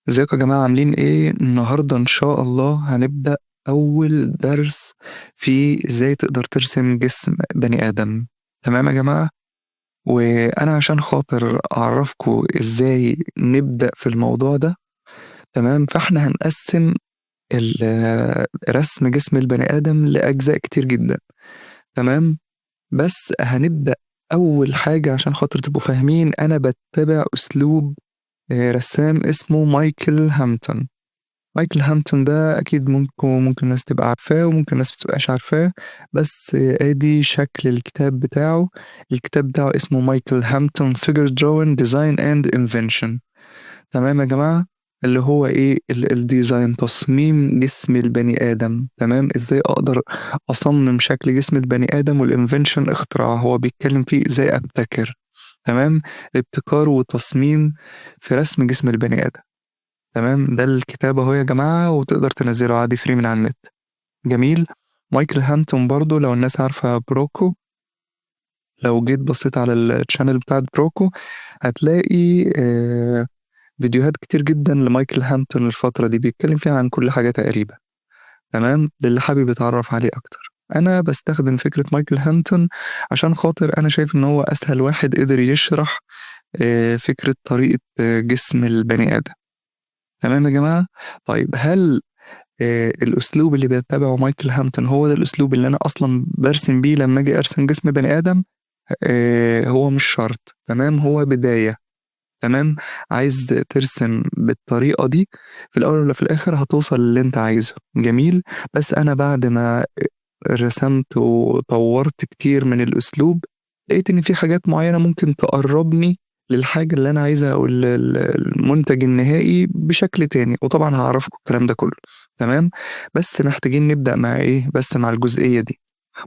ازيكم يا جماعة عاملين ايه؟ النهاردة ان شاء الله هنبدأ أول درس في ازاي تقدر ترسم جسم بني آدم. تمام يا جماعة؟ وأنا عشان خاطر أعرفكم ازاي نبدأ في الموضوع ده. تمام، فاحنا هنقسم رسم جسم البني آدم لأجزاء كتير جدا. تمام، بس هنبدأ أول حاجة عشان خاطر تبقوا فاهمين. أنا بتبع أسلوب رسام اسمه مايكل هامilton. مايكل هامilton ده أكيد ممكن ناس تبقى عارفاه وممكن ناس متبقاش عارفاه. بس آدي شكل الكتاب بتاعه. الكتاب بتاعه اسمه مايكل هامilton Figure Drawing Design and Invention. تمام يا جماعة، اللي هو إيه الديزاين، تصميم جسم البني آدم. تمام، إزاي أقدر أصمم شكل جسم البني آدم، والإنفنشن اختراع هو بيتكلم فيه إزاي أبتكر. تمام، ابتكار وتصميم في رسم جسم البني آدم. تمام، ده الكتاب اهو يا جماعة، وتقدر تنزله عادي فري من على النت. جميل. مايكل هانتون برضو لو الناس عارفة بروكو، لو جيت بصيت على الشانل بتاعت بروكو هتلاقي فيديوهات كتير جدا لمايكل هانتون الفترة دي بيتكلم فيها عن كل حاجة تقريبا. تمام، للي حابب يتعرف عليه أكتر. أنا بستخدم فكرة مايكل هانتون عشان خاطر أنا شايف إن هو أسهل واحد قدر يشرح فكرة طريقة جسم البني آدم. تمام يا جماعة. طيب، هل الأسلوب اللي بيتبعه مايكل هامilton هو ده الأسلوب اللي أنا أصلا برسم بيه لما أجي أرسم جسم بني آدم؟ هو مش شرط. تمام، هو بداية. تمام، عايز ترسم بالطريقة دي، في الأول ولا في الآخر هتوصل للي أنت عايزه. جميل. بس أنا بعد ما رسمت وطورت كتير من الأسلوب، لقيت إن في حاجات معينة ممكن تقربني للحاجة اللي أنا عايزها أو المنتج النهائي بشكل تاني، وطبعا هعرفكم الكلام ده كله. تمام، بس محتاجين نبدأ مع إيه؟ بس مع الجزئية دي.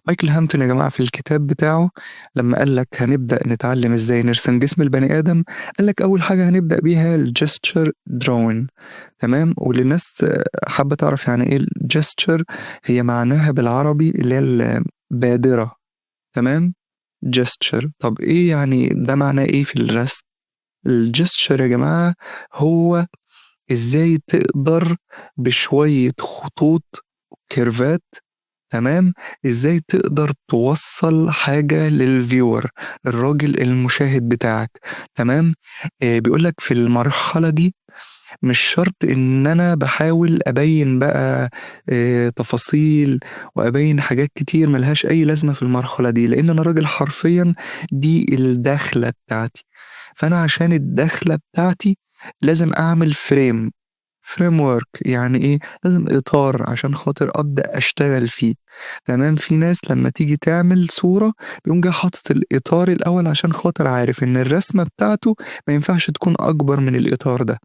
مايكل هامilton يا جماعة في الكتاب بتاعه لما قال لك هنبدأ نتعلم إزاي نرسم جسم البني آدم، قال لك أول حاجة هنبدأ بيها الجستشر دراون. تمام، وللناس حابة تعرف يعني إيه الجستشر، هي معناها بالعربي اللي هي البادرة. تمام، gesture. طب ايه يعني ده معناه ايه في الرسم؟ الجستشر يا جماعة هو ازاي تقدر بشوية خطوط كيرفات، تمام، ازاي تقدر توصل حاجة للفيور، الراجل المشاهد بتاعك. تمام، بيقولك في المرحلة دي مش شرط ان انا بحاول ابين بقى تفاصيل وابين حاجات كتير ملهاش اي لازمة في المرحلة دي، لان انا راجل حرفيا دي الدخلة بتاعتي. فانا عشان الدخلة بتاعتي لازم اعمل فريم ورك. يعني ايه؟ لازم اطار عشان خاطر ابدا اشتغل فيه. تمام، في ناس لما تيجي تعمل صورة بيقوم جاي حاطط الاطار الاول عشان خاطر عارف ان الرسمة بتاعته ما ينفعش تكون اكبر من الاطار ده.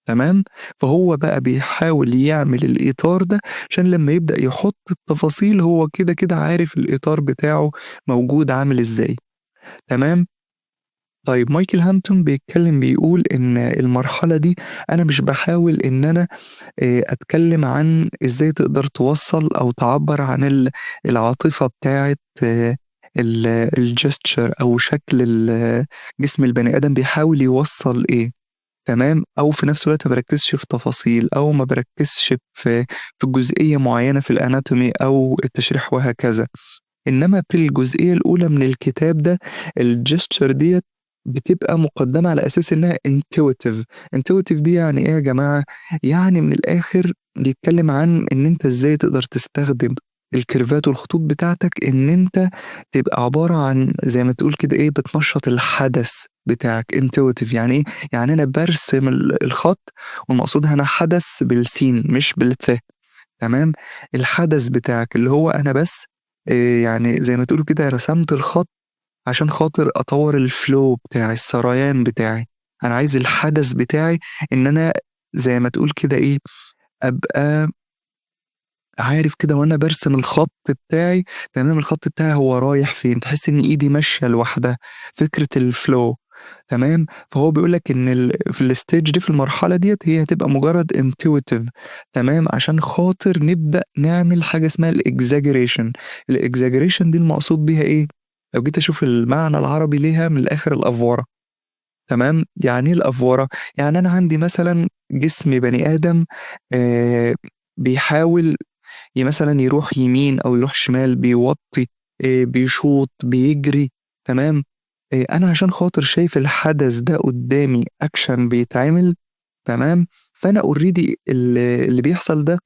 تمام، فهو بقى بيحاول يعمل الإطار ده عشان لما يبدأ يحط التفاصيل هو كده كده عارف الإطار بتاعه موجود عامل إزاي. تمام. طيب، مايكل هامilton بيتكلم بيقول إن المرحلة دي أنا مش بحاول إن أنا أتكلم عن إزاي تقدر توصل أو تعبر عن العاطفة بتاعة الجستشر أو شكل جسم البني آدم بيحاول يوصل إيه. تمام، أو في نفس الوقت ما باركّزش في تفاصيل أو ما باركّزش في جزئية معيّنة في الanatomy أو التشريح وهكذا. إنما في الجزئية الأولى من الكتاب ده الgesture ديّة بتبقى مُقدّمة على أساس إنها intuitive. intuitive دي يعني إيه يا جماعة؟ يعني من الآخر بيتكلّم عن إن أنت إزاي تقدر تستخدم الكيرفات والخطوط بتاعتك إن أنت تبقى عبارة عن زي ما تقول كده إيه، بتنشّط الحدث بتاعك. intuitive يعني إيه؟ يعني أنا بارسم الخط والمقصود هنا حدث بالسين مش بالث. تمام، الحدث بتاعك اللي هو أنا بس يعني زي ما تقولوا كده رسمت الخط عشان خاطر أطوّر الflow بتاعي، السريان بتاعي. أنا عايز الحدث بتاعي إن أنا زي ما تقول كده إيه، أبقى عارف كده وأنا بارسم الخط بتاعي. تمام، الخط بتاعي هو رايح فين، تحس إن إيدي ماشية لوحدها، فكرة الflow. تمام، فهو بيقول لك إن في الstage دي في المرحلة ديّة هي هتبقى مجرد intuitive. تمام، عشان خاطر نبدأ نعمل حاجة اسمها الexaggeration. الexaggeration دي المقصود بيها إيه؟ لو جيت أشوف المعنى العربي ليها من الآخر الأفورة. تمام؟ يعني إيه الأفورة؟ يعني أنا عندي مثلًا جسم بني آدم آآ بيحاول مثلًا يروح يمين أو يروح شمال، بيوطّي، بيشوط، بيجري، تمام؟ أنا عشان خاطر شايف الحدث ده قدّامي action بيتعمل، تمام؟ فأنا already اللي بيحصل ده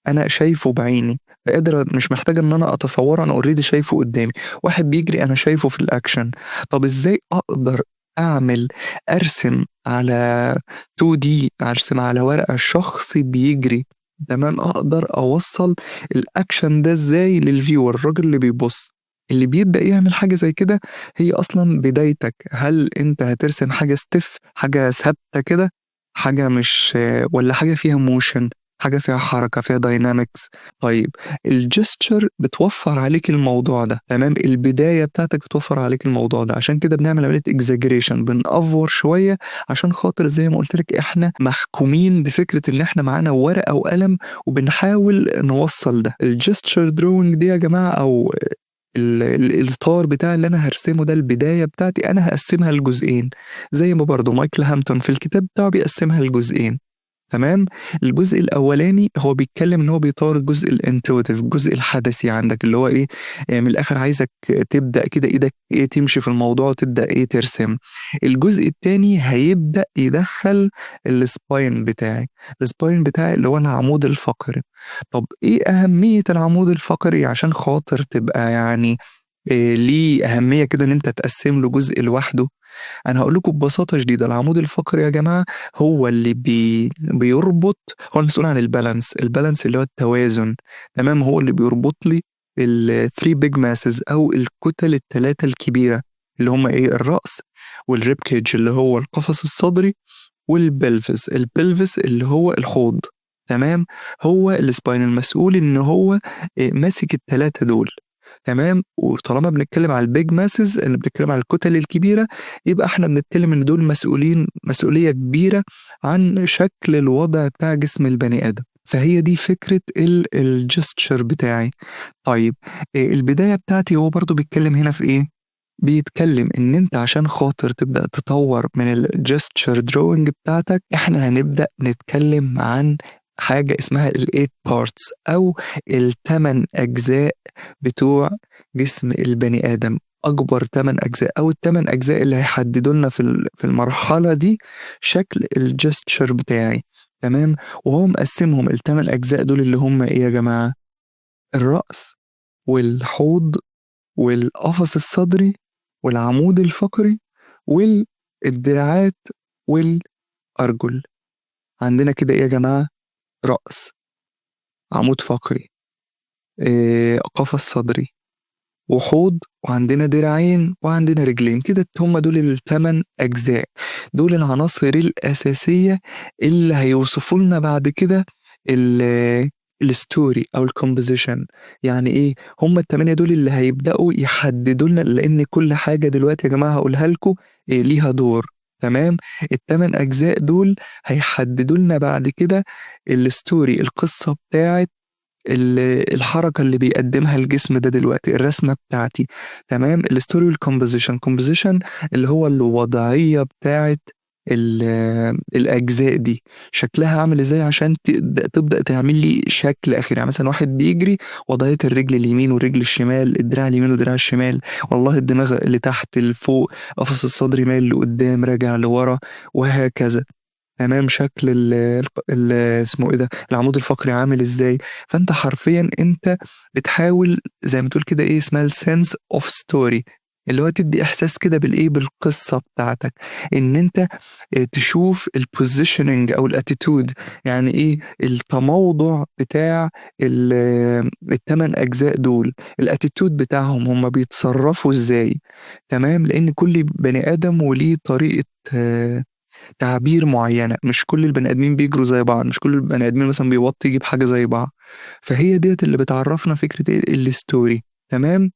أنا شايفه بعيني، فقادر مش محتاج إن أنا أتصوّره، أنا already شايفه قدّامي. واحد بيجري أنا شايفه في الaction. طَب إزاي أقدر أرسم على 2D، أرسم على ورقة شخص بيجري، تمام؟ أقدر أوصّل الaction ده إزاي للviewer، الراجل اللي بيبُص. اللي بيبدأ يعمل حاجة زي كده هي أصلًا بدايتك. هل أنت هترسم حاجة stiff، حاجة ثابتة كده، حاجة مش والّا حاجة فيها motion، حاجة فيها حركة، فيها dynamics؟ طيب الgesture بتوفّر عليك الموضوع ده، تمام؟ البداية بتاعتك بتوفّر عليك الموضوع ده، عشان كده بنعمل عملية exaggeration، بنأفور شوية عشان خاطر زي ما قُلت لك إحنا محكومين بفكرة إن إحنا معانا ورقة وقلم وبنحاول نوصّل ده. الgesture drawing دي يا جماعة، أو الإطار بتاعي اللي أنا هارسمه ده، البداية بتاعتي أنا هاقسّمها لجزئين، زي ما برضه مايكل هامilton في الكتاب بتاعه بيقسّمها لجزئين، تمام؟ الجزء الأولاني هو بيتكلّم إن هو بيطوّر الجزء الintuitive، الجزء الحدسي عندك، اللي هو إيه، من الآخر عايزك تبدأ كده إيدك إيه تمشي في الموضوع وتبدأ إيه ترسم. الجزء التاني هيبدأ يدخّل الspine بتاعي، الspine بتاعي اللي هو العمود الفقري. طب إيه أهمية العمود الفقري عشان خاطر تبقى يعني ليه أهمية كده إن أنت تقسّم له جزء لوحده؟ أنا هاقول لكم ببساطة شديدة، العمود الفقري يا جماعة هو اللي بيربط، هو المسؤول عن الbalance اللي هو التوازن، تمام؟ هو اللي بيربط لي ال3 big masses أو الكُتل ال3 الكبيرة، اللي هم إيه، الرأس والrib cage اللي هو القفص الصدري الpelvis اللي هو الحوض، تمام؟ هو الspine المسؤول إن هو ماسك ال3 دول، تمام؟ وطالما بنتكلم على الbig masses اللي بنتكلم على الكتل الكبيرة، يبقى إحنا بنتكلم إن دول مسؤولين مسؤولية كبيرة عن شكل الوضع بتاع جسم البني آدم. فهي دي فكرة الgesture بتاعي. طيب البداية بتاعتي هو برضه بيتكلم هنا في إيه؟ بيتكلم إن أنت عشان خاطر تبدأ تطوّر من الgesture drawing بتاعتك، إحنا هنبدأ نتكلم عن حاجة اسمها ال8 parts أو ال8 أجزاء بتوع جسم البني آدم. أكبر 8 أجزاء أو ال8 أجزاء اللي هيحددوا لنا في المرحلة دي شكل الgesture بتاعي، تمام؟ وهو مقسّمهم ال8 أجزاء دول اللي هم إيه يا جماعة؟ الرأس والحوض والقفص الصدري والعمود الفقري والدراعات والأرجل. عندنا كده إيه يا جماعة؟ رأس، عمود فقري، قفص صدري، وحوض، وعندنا دراعين، وعندنا رجلين. كده هم دول ال8 أجزاء، دول العناصر الأساسية اللي هيوصفوا لنا بعد كده ال الstory أو الcomposition. يعني إيه؟ هم ال8 دول اللي هيبدأوا يحددوا لنا، لإن كل حاجة دلوقتي يا جماعة هاقولها لكم ليها دور، تمام؟ ال8 أجزاء دول هيحددوا لنا بعد كده الstory، القصة بتاعة الحركة اللي بيقدّمها الجسم ده دلوقتي، الرسمة بتاعتي، تمام؟ الstory والcomposition. composition اللي هو الوضعية بتاعة الأجزاء دي، شكلها عامل إزاي عشان تبدأ تعمل لي شكل أخير. يعني مثلًا واحد بيجري، وضعية الرجل اليمين والرجل الشمال، الدراع اليمين والدراع الشمال، والله الدماغ لتحت لفوق، قفص الصدر مايل لقدّام، راجع لورا، وهكذا. تمام، شكل اسمه إيه ده، العمود الفقري عامل إزاي. فأنت حرفيًا أنت بتحاول زي ما تقول كده إيه، اسمها الsense of story، اللي هو تدّي إحساس كده بالإيه، بالقصة بتاعتك، إن أنت تشوف الpositioning أو الattitude، يعني إيه، التموضع بتاع ال8 أجزاء دول، الattitude بتاعهم هُم بيتصرّفوا إزاي، تمام. لإن كل بني آدم وليه طريقة تعابير معيّنة، مش كل البني آدمين بيجروا زي بعض، مش كل البني آدمين مثلًا بيوطّي يجيب حاجة زي بعض. فهي ديّة اللي بتعرّفنا فكرة إيه، الstory، تمام.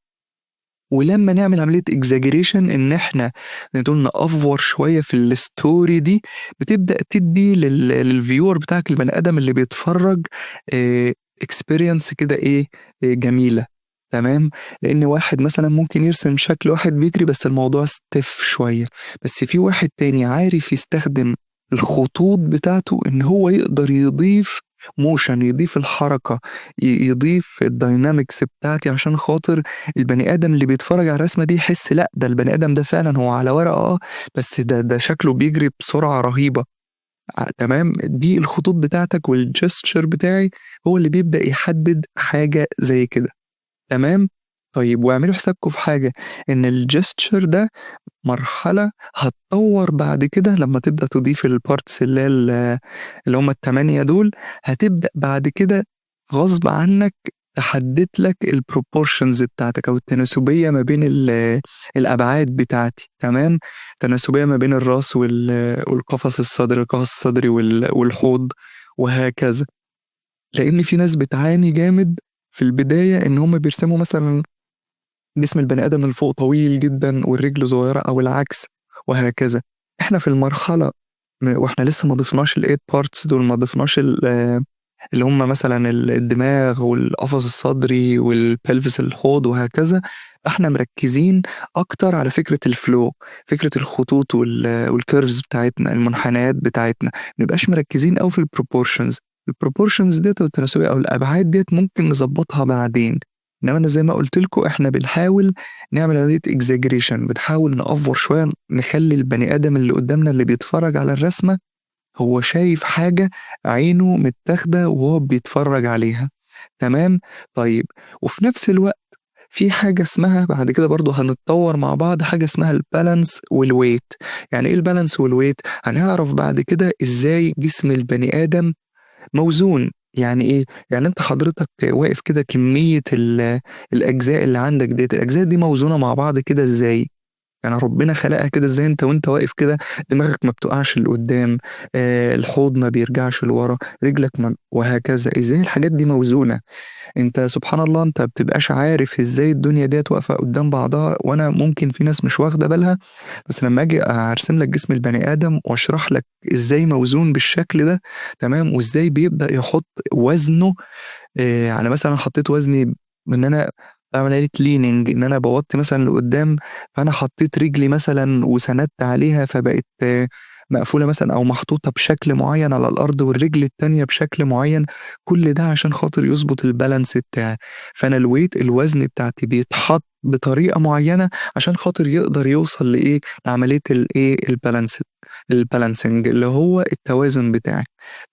ولمّا نعمل عملية exaggeration إن إحنا نقول نأفور شوية في الstory دي، بتبدأ تدّي للviewer بتاعك، البني آدم اللي بيتفرّج experience كده إيه، جميلة. تمام، لإن واحد مثلًا ممكن يرسم شكل واحد بيجري بس الموضوع stiff شوية، بس في واحد تاني عارف يستخدم الخطوط بتاعته إن هو يقدر يضيف motion، يضيف الحركة، يضيف الdynamics بتاعتي عشان خاطر البني آدم اللي بيتفرج على الرسمة دي يحس لأ، ده البني آدم ده فعلًا هو على ورقة بس ده شكله بيجري بسرعة رهيبة. تمام، دي الخطوط بتاعتك والgesture بتاعي هو اللي بيبدأ يحدد حاجة زي كده. تمام؟ طيب واعملوا حسابكم في حاجة، إن الgesture ده مرحلة هتطوّر بعد كده لمّا تبدأ تضيف الparts اللي هم ال8 دول، هتبدأ بعد كده غصب عنّك تحدد لك الproportions بتاعتك أو التناسبية ما بين الأبعاد بتاعتي، تمام؟ التناسبية ما بين الراس والقفص الصدري، القفص الصدري والحوض وهكذا. لإن في ناس بتعاني جامد في البداية إن هم بيرسموا مثلًا جسم البني آدم من فوق طويل جدًا والرجل صغيرة أو العكس وهكذا. إحنا في المرحلة وإحنا لسه ما ضفناش الeight parts دول، ما ضفناش اللي هم مثلًا الدماغ والقفص الصدري والpelvis الحوض وهكذا، إحنا مركّزين أكتر على فكرة الflow، فكرة الخطوط والcurves بتاعتنا، المنحنيات بتاعتنا، ما نبقاش مركّزين أوي في الproportions. الproportions ديّة أو التناسبية أو الأبعاد ديّة ممكن نضبّطها بعدين، إنّما أنا زي ما قُلت لكم إحنا بنحاول نعمل عملية exaggeration، بنحاول نأفور شوية، نخلّي البني آدم اللي قدّامنا اللي بيتفرّج على الرسمة هو شايف حاجة عينه متاخدة وهو بيتفرّج عليها، تمام؟ طيب وفي نفس الوقت في حاجة اسمها بعد كده برضه هنتطوّر مع بعض حاجة اسمها الbalance والweight. يعني إيه الbalance والweight؟ هنعرف بعد كده إزاي جسم البني آدم موزون. يعني إيه؟ يعني أنت حضرتك واقف كده كمية الأجزاء اللي عندك ديّة، الأجزاء دي موزونة مع بعض كده إزاي؟ يعني ربنا خلقها كده إزاي أنت وأنت واقف كده دماغك ما بتقعش لقدّام، الحوض ما بيرجعش لورا، رجلك ما وهكذا، إزاي الحاجات دي موزونة؟ أنت سبحان الله أنت ما بتبقاش عارف إزاي الدنيا ديّة واقفة قدّام بعضها، وأنا ممكن في ناس مش واخدة بالها، بس لمّا آجي أرسم لك جسم البني آدم وأشرح لك إزاي موزون بالشكل ده، تمام، وإزاي بيبدأ يحط وزنه، يعني مثلًا حطيت وزني إن أنا باعمل عملية leaning، إن أنا باوطّي مثلًا لقدّام، فأنا حطيت رجلي مثلًا وسندت عليها فبقت مقفولة مثلًا أو محطوطة بشكل معيّن على الأرض والرجل التانية بشكل معيّن، كل ده عشان خاطر يضبط الbalance بتاعي. فأنا الوزن بتاعتي بيتحط بطريقة معيّنة عشان خاطر يقدر يوصل لإيه، لعملية الbalancing اللي هو التوازن بتاعي،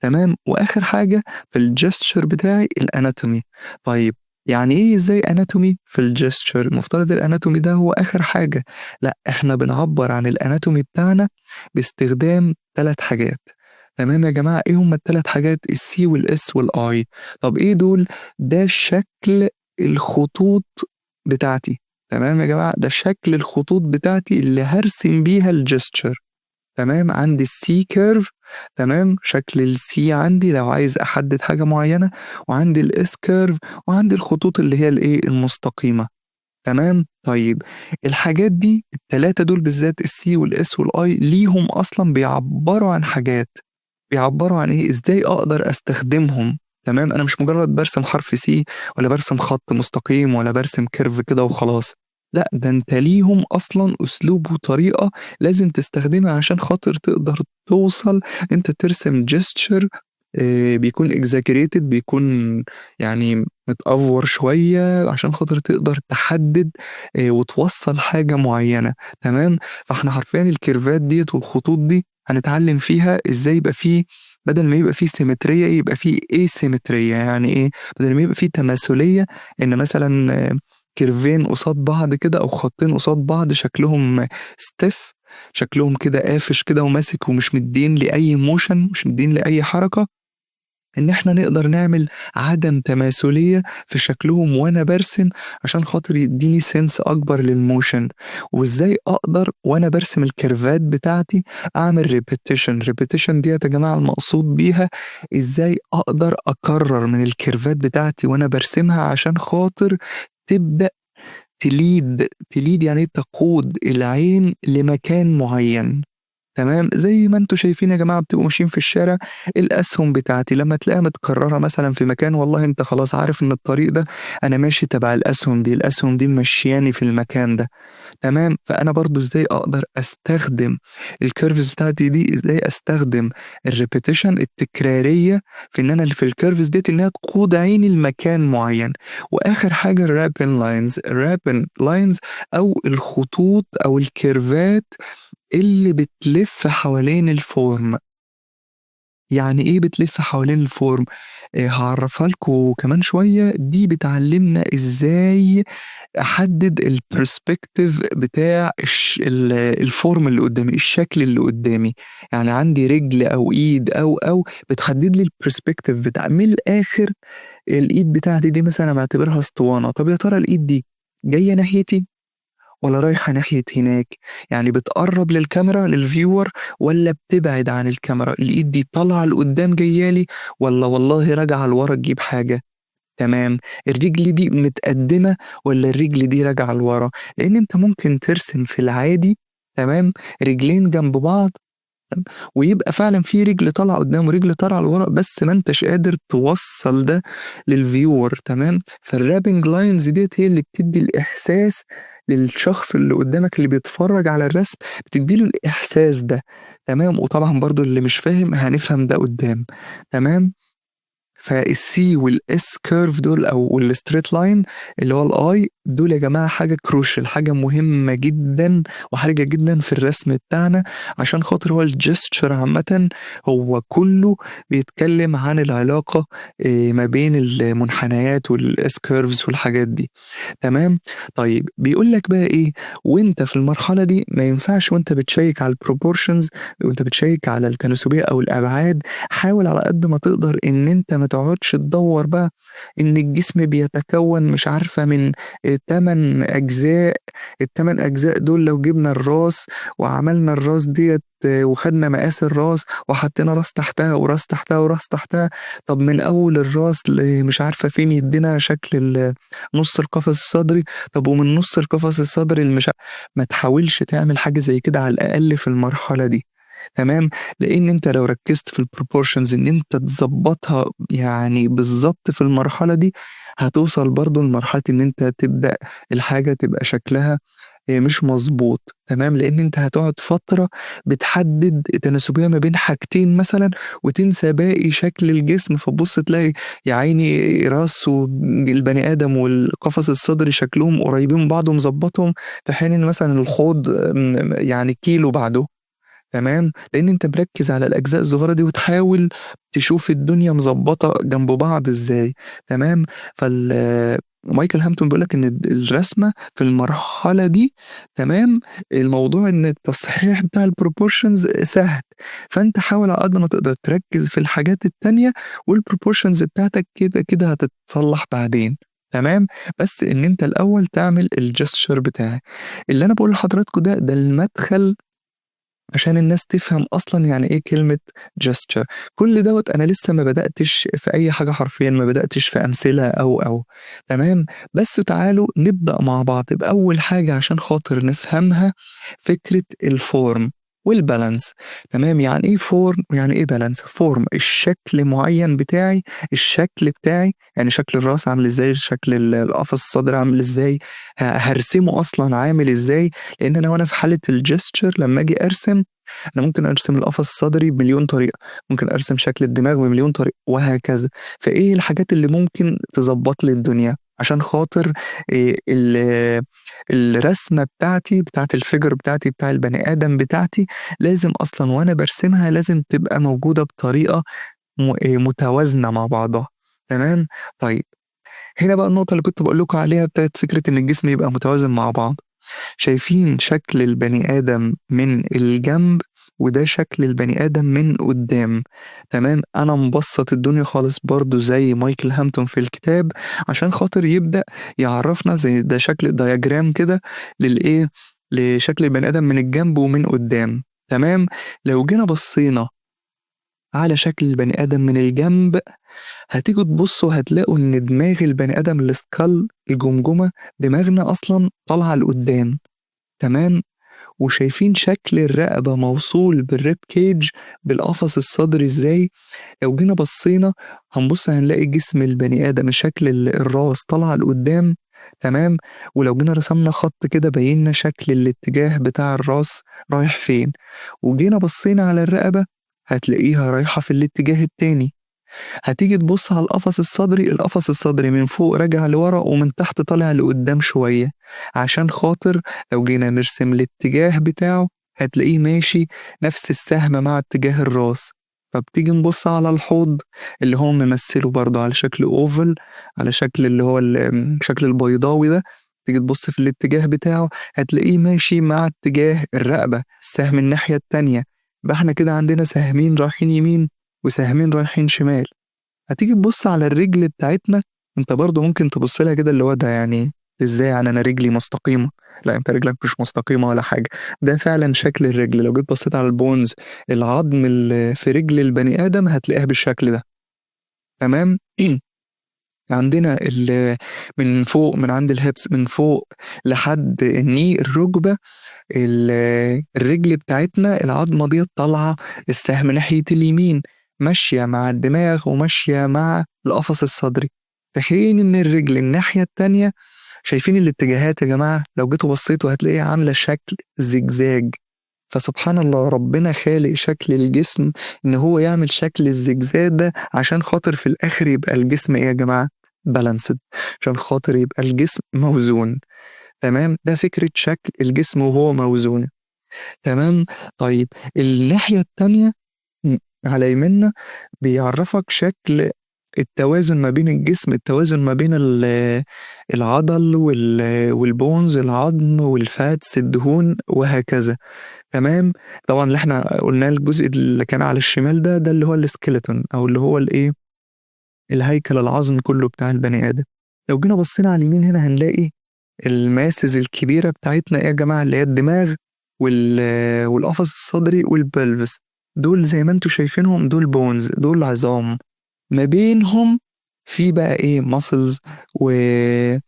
تمام. وآخر حاجة في الgesture بتاعي الanatomy. طيب يعني إيه إزاي anatomy في الgesture؟ المفترض الanatomy ده هو آخر حاجة، لأ إحنا بنعبّر عن الanatomy بتاعنا باستخدام 3 حاجات، تمام يا جماعة. إيه هُم ال3 حاجات؟ الC والS والI. طب إيه دول؟ ده شكل الخطوط بتاعتي، تمام يا جماعة، ده شكل الخطوط بتاعتي اللي هارسم بيها الgesture. تمام، عندي الC curve، تمام، شكل الC عندي لو عايز أحدد حاجة معيّنة، وعندي الS curve وعندي الخطوط اللي هي الإيه، المستقيمة، تمام. طيب الحاجات دي ال3 دول بالذات الC والS والI ليهم أصلًا بيعبّروا عن حاجات، بيعبّروا عن إيه، إزاي أقدر أستخدمهم، تمام. أنا مش مجرد بارسم حرف C ولا بارسم خط مستقيم ولا بارسم curve كده وخلاص، لأ ده أنت ليهم أصلًا أسلوب وطريقة لازم تستخدمها عشان خاطر تقدر توصل أنت ترسم gesture بيكون exaggerated، بيكون يعني متأفور شوية عشان خاطر تقدر تحدد وتوصّل حاجة معيّنة، تمام. فإحنا حرفيًا الكيرفات ديّة والخطوط دي هنتعلّم فيها إزاي يبقى في بدل ما يبقى في سيمترية يبقى في asymmetرية. يعني إيه؟ بدل ما يبقى في تماثلية إن مثلًا كيرفين قصاد بعض كده أو خطين قصاد بعض شكلهم stiff، شكلهم كده قافش كده وماسك ومش مدّيين لي أي motion، مش مدّيين لي أي حركة، إن إحنا نقدر نعمل عدم تماثلية في شكلهم وأنا بارسم عشان خاطر يدّيني sense أكبر للmotion. وإزاي أقدر وأنا بارسم الكيرفات بتاعتي أعمل repetition ديّة يا جماعة المقصود بيها إزاي أقدر أكرّر من الكيرفات بتاعتي وأنا بارسمها عشان خاطر تبدأ تlead يعني إيه تقود العين لمكان معيّن، تمام، زي ما أنتم شايفين يا جماعة بتبقوا ماشيين في الشارع، الأسهم بتاعتي لمّا تلاقيها متكررة مثلًا في مكان والله أنت خلاص عارف إن الطريق ده أنا ماشي تبع الأسهم دي، الأسهم دي ممشياني في المكان ده. تمام، فأنا برضه إزاي أقدر أستخدم الcurves بتاعتي دي، إزاي أستخدم الrepetition التكرارية في إن أنا اللي في الcurves ديّة إنها تقود عيني لمكان معيّن. وآخر حاجة الwrapping lines، الwrapping lines أو الخطوط أو الكيرفات اللي بتلف حوالين الform. يعني إيه بتلف حوالين الform؟ هاعرّفها لكم كمان شوية، دي بتعلّمنا إزاي أحدد الperspective بتاع الform اللي قدّامي، الشكل اللي قدّامي، يعني عندي رجل أو إيد أو بتحدد لي الperspective من الآخر الإيد بتاعتي دي مثلًا أنا باعتبرها اسطوانة، طب يا ترى الإيد دي جاية ناحيتي والّا رايحة ناحية هناك؟ يعني بتقرّب للكاميرا للviewer والّا بتبعد عن الكاميرا؟ الإيد دي طالعة لقدّام جاية لي والّا والله راجعة لورا تجيب حاجة؟ تمام، الرجل دي متقدّمة والّا الرجل دي راجعة لورا؟ لإن أنت ممكن ترسم في العادي تمام، رجلين جنب بعض تمام، ويبقى فعلًا في رجل طالعة قدّام ورجل طالعة لورا، بس ما أنتش قادر توصّل ده للviewer تمام، فالwrapping lines ديّة هي اللي بتدّي الإحساس للشخص اللي قدّامك اللي بيتفرّج على الرسم، بتدّي له الإحساس ده تمام، وطبعًا برضه اللي مش فاهم هنفهم ده قدّام تمام. فالC والS curve دول أو والstraight line اللي هو الI دول يا جماعة حاجة crucial، حاجة مهمة جدًا وحرجة جدًا في الرسم بتاعنا، عشان خاطر هو الgesture عامةً هو كُلّه بيتكلم عن العلاقة ما بين المنحنيات والS curves والحاجات دي. تمام؟ طيب بيقول لك بقى إيه، وأنت في المرحلة دي ما ينفعش وأنت بتشيّك على الproportions وأنت بتشيّك على التناسبية أو الأبعاد، حاول على قد ما تقدر إن أنت ما تقعدش تدوّر بقى إن الجسم بيتكوّن مش عارفة من 8 أجزاء، ال8 أجزاء دول لو جِبنا الراس وعملنا الراس ديّة وخدنا مقاس الراس وحطينا راس تحتها وراس تحتها وراس تحتها، طب من أول الراس مش عارفة فين يدّينا شكل نُص القفص الصدري، طب ومن نُص القفص الصدري ما تحاولش تعمل حاجة زي كده على الأقل في المرحلة دي، تمام، لإن أنت لو ركّزت في الproportions إن أنت تضبّطها يعني بالضبط في المرحلة دي، هتوصل برضه لمرحلة إن أنت تبدأ الحاجة تبقى شكلها مش مضبوط، تمام، لإن أنت هتقعد فترة بتحدد تناسبية ما بين حاجتين مثلًا وتنسى باقي شكل الجسم، فتبُص تلاقي يا عيني راس البني آدم والقفص الصدري شكلهم قريبين من بعض ومضبّطهم، في حين إن مثلًا الحوض يعني كيلو بعده، تمام، لإن أنت مركّز على الأجزاء الصغيرة دي وتحاول تشوف الدنيا مضبّطة جنب بعض إزاي، تمام، مايكل هامilton بيقول لك إن الرسمة في المرحلة دي تمام، الموضوع إن التصحيح بتاع الproportions سهل، فأنت حاول على قد ما تقدر تركّز في الحاجات التانية والproportions بتاعتك كده هتتصلّح بعدين، تمام، بس إن أنت الأول تعمل الgesture بتاعك. اللي أنا باقوله لحضراتكم ده المدخل عشان الناس تفهم أصلًا يعني إيه كلمة gesture. كل دوّة أنا لسه ما بدأتش في أي حاجة حرفيًا، ما بدأتش في أمثلة أو، تمام، بس تعالوا نبدأ مع بعض بأول حاجة عشان خاطر نفهمها، فكرة الform والbalance. تمام، يعني إيه form ويعني إيه balance؟ form الشكل معيّن بتاعي، الشكل بتاعي، يعني شكل الراس عامل إزاي، شكل القفص الصدري عامل إزاي، هارسمه أصلًا عامل إزاي، لإن أنا وأنا في حالة الgesture لمّا آجي أرسم، أنا ممكن أرسم القفص الصدري بمليون طريقة، ممكن أرسم شكل الدماغ بمليون طريقة وهكذا، فإيه الحاجات اللي ممكن تضبّط لي الدنيا، عشان خاطر الرسمة بتاعتي بتاعة الfigure بتاعتي بتاع البني آدم بتاعتي، لازم أصلًا وأنا بارسمها لازم تبقى موجودة بطريقة متوازنة مع بعضها، تمام؟ طيب هنا بقى النقطة اللي كنت باقول لكم عليها بتاعة فكرة إن الجسم يبقى متوازن مع بعض. شايفين شكل البني آدم من الجنب وده شكل البني آدم من قدّام، تمام، أنا مبسّط الدنيا خالص برضه زي مايكل هامilton في الكتاب، عشان خاطر يبدأ يعرّفنا زي ده شكل diagram كده للإيه، لشكل البني آدم من الجنب ومن قدّام، تمام، لو جينا بصّينا على شكل البني آدم من الجنب، هتيجوا تبصوا هتلاقوا إن دماغ البني آدم الskull الجمجمة، دماغنا أصلًا طالعة لقدّام، تمام، وشايفين شكل الرقبة موصول بالريب كيج بالقفص الصدري ازاي. لو جينا بصينا هنبص هنلاقي جسم البني آدم شكل الراس طالعة لقدام، تمام. ولو جينا رسمنا خط كده بينا شكل الاتجاه بتاع الراس رايح فين، وجينا بصينا على الرقبة هتلاقيها رايحة في الاتجاه التاني. هتيجي تبص على القفص الصدري من فوق راجع لورا ومن تحت طالع لقدام شوية، عشان خاطر لو جينا نرسم الاتجاه بتاعه هتلاقيه ماشي نفس السهم مع اتجاه الراس. فبتيجي نبص على الحوض اللي هو ممثله برضه على شكل اوفل، على شكل اللي هو شكل البيضاوي ده. تيجي تبص في الاتجاه بتاعه هتلاقيه ماشي مع اتجاه الرقبة، السهم الناحية التانية. يبقى احنا كده عندنا سهمين رايحين يمين وسهمين رايحين شمال. هتيجي تبص على الرجل بتاعتنا، انت برضو ممكن تبص لها كده اللي هو ده يعني ازاي يعني انا رجلي مستقيمة؟ لا، انت رجلك مش مستقيمة ولا حاجة. ده فعلا شكل الرجل. لو جيت بصيت على البونز، العظم اللي في رجل البني آدم هتلاقيها بالشكل ده، تمام. عندنا من فوق من عند الهبس من فوق لحد الني الركبة، الرجل بتاعتنا العظمة دي طالعة السهم ناحية اليمين، ماشية مع الدماغ وماشية مع القفص الصدري، في حين إن الرجل الناحية التانية، شايفين الاتجاهات يا جماعة؟ لو جيتوا بصيتوا هتلاقيها عاملة شكل زجزاج. فسبحان الله ربنا خالق شكل الجسم إن هو يعمل شكل الزجزاج ده عشان خاطر في الآخر يبقى الجسم إيه يا جماعة؟ بالانسد، عشان خاطر يبقى الجسم موزون، تمام. ده فكرة شكل الجسم وهو موزون، تمام. طيب الناحية التانية م، على يمنا بيعرفك شكل التوازن ما بين الجسم، التوازن ما بين العضل والبونز، العظم والفاتس الدهون وهكذا، تمام. طبعا اللي احنا قلناه الجزء اللي كان على الشمال ده اللي هو السكيلتون او اللي هو الايه، الهيكل العظمي كله بتاع البني ادم. لو جينا بصينا على اليمين هنا هنلاقي الماسز الكبيرة بتاعتنا ايه يا جماعة؟ اللي هي الدماغ والقفص الصدري والبلفس. دول زي ما انتوا شايفينهم دول بونز، دول عظام. ما بينهم في بقى ايه ماسلز وفي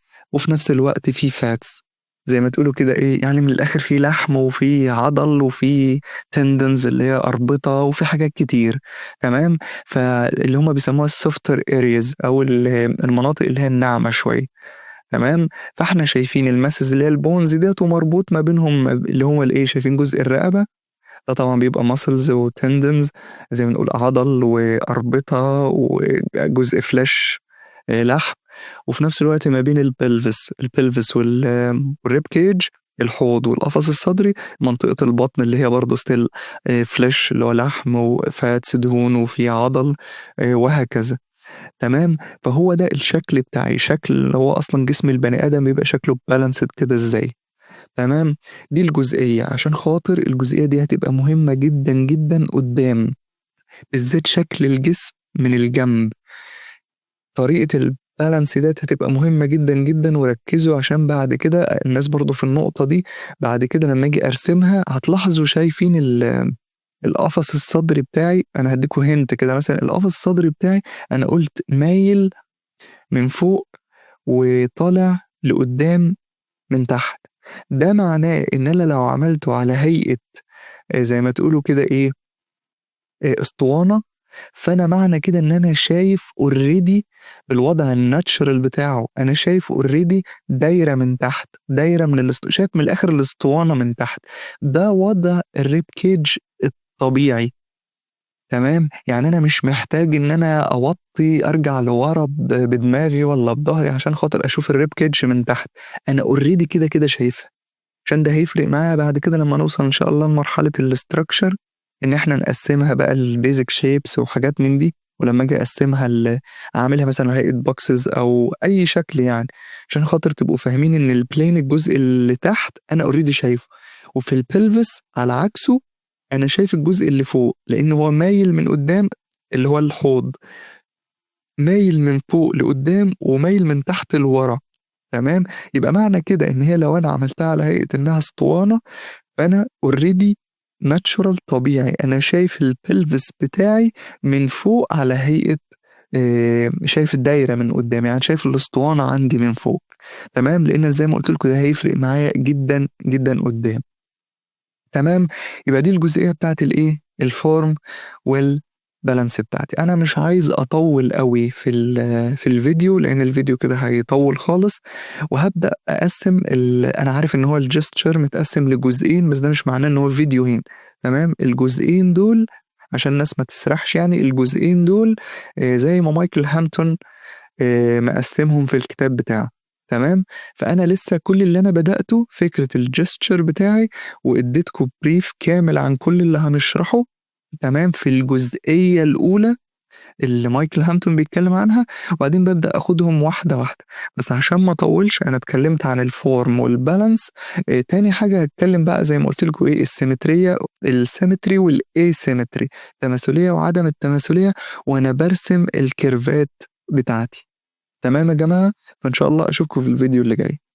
نفس الوقت في فاتس، زي ما تقولوا كده ايه يعني من الاخر في لحم وفي عضل وفي تندنز اللي هي اربطة وفي حاجات كتير، تمام. فاللي هما بيسموها السوفتر ارياز او المناطق اللي هي الناعمة شوية، تمام. فاحنا شايفين الماسز اللي هي البونز ديت ومربوط ما بينهم اللي هو الايه، شايفين جزء الرقبة ده طبعا بيبقى ماسلز وتندنز، زي ما نقول عضل وأربطة وجزء فلاش لحم. وفي نفس الوقت ما بين البلفس والريب كيج، الحوض والقفص الصدري، منطقة البطن اللي هي برضه ستيل فلاش اللي هو لحم وفاتس دهون وفي عضل وهكذا، تمام. فهو ده الشكل بتاعي، شكل اللي هو أصلا جسم البني آدم بيبقى شكله بالانسد كده ازاي، تمام. دي الجزئية عشان خاطر الجزئية دي هتبقى مهمة جدا جدا قدام، بالذات شكل الجسم من الجنب. طريقة البالانس ديت هتبقى مهمة جدا جدا، وركزوا عشان بعد كده الناس برضو في النقطة دي بعد كده لما اجي ارسمها هتلاحظوا شايفين القفص الصدري بتاعي. انا هديكوا هنت كده، مثلا القفص الصدري بتاعي انا قلت مايل من فوق وطالع لقدام من تحت. ده معناه ان انا لو عملته على هيئة زي ما تقولوا كده ايه اسطوانة، فانا معنى كده ان انا شايف اوريدي بالوضع الناتشرال بتاعه، انا شايف اوريدي دايرة من تحت، دايرة من شايف من الاخر الاسطوانة من تحت. ده وضع الريب كيج الطبيعي، تمام. يعني انا مش محتاج ان انا اوطي ارجع لورا بدماغي ولا بظهري عشان خاطر اشوف الريب كيج من تحت، انا اوريدي كده كده شايفها. عشان ده هيفرق معايا بعد كده لما نوصل ان شاء الله لمرحلة الاستراكشر، ان احنا نقسمها بقى البيزك شيبس وحاجات من دي. ولما اجي اقسمها اعملها مثلا هيئة بوكسز او اي شكل يعني، عشان خاطر تبقوا فاهمين ان البلين الجزء اللي تحت انا اوريدي شايفه، وفي البلفس على عكسه انا شايف الجزء اللي فوق لان هو مايل من قدام، اللي هو الحوض مايل من فوق لقدام ومايل من تحت لورا، تمام. يبقى معنى كده ان هي لو انا عملتها على هيئة انها اسطوانة، فانا اوريدي ناتشورال طبيعي انا شايف البلفس بتاعي من فوق على هيئة شايف الدايرة من قدام، يعني شايف الاسطوانة عندي من فوق، تمام. لان زي ما قلت لكم ده هيفرق معايا جدا جدا قدام. تمام؟ يبقى دي الجزئية بتاعة الإيه، الform والbalance بتاعتي. أنا مش عايز أطوّل أوي في الفيديو، لإن الفيديو كده هيطوّل خالص، وهابدأ أقسّم أنا عارف إن هو الgesture متقسّم لجزئين، بس ده مش معناه إن هو فيديوهين، تمام؟ الجزئين دول عشان الناس ما تسرحش يعني، الجزئين دول زي ما مايكل هامilton مقسّمهم في الكتاب بتاعه، تمام؟ فأنا لسه كل اللي أنا بدأته فكرة الgesture بتاعي، واديتكم brief كامل عن كل اللي هنشرحه، تمام؟ في الجزئية الأولى اللي مايكل هامilton بيتكلم عنها، وبعدين بابدأ آخدهم واحدة واحدة. بس عشان ما أطوّلش أنا اتكلمت عن الform والbalance. تاني حاجة هاتكلم بقى زي ما قُلت لكم إيه، السيمترية الsymmetry والasymmetry، التماثلية وعدم التماثلية، وأنا بارسم الكيرفات بتاعتي. تمام يا جماعة؟ فإن شاء الله أشوفكم في الفيديو اللي جاي.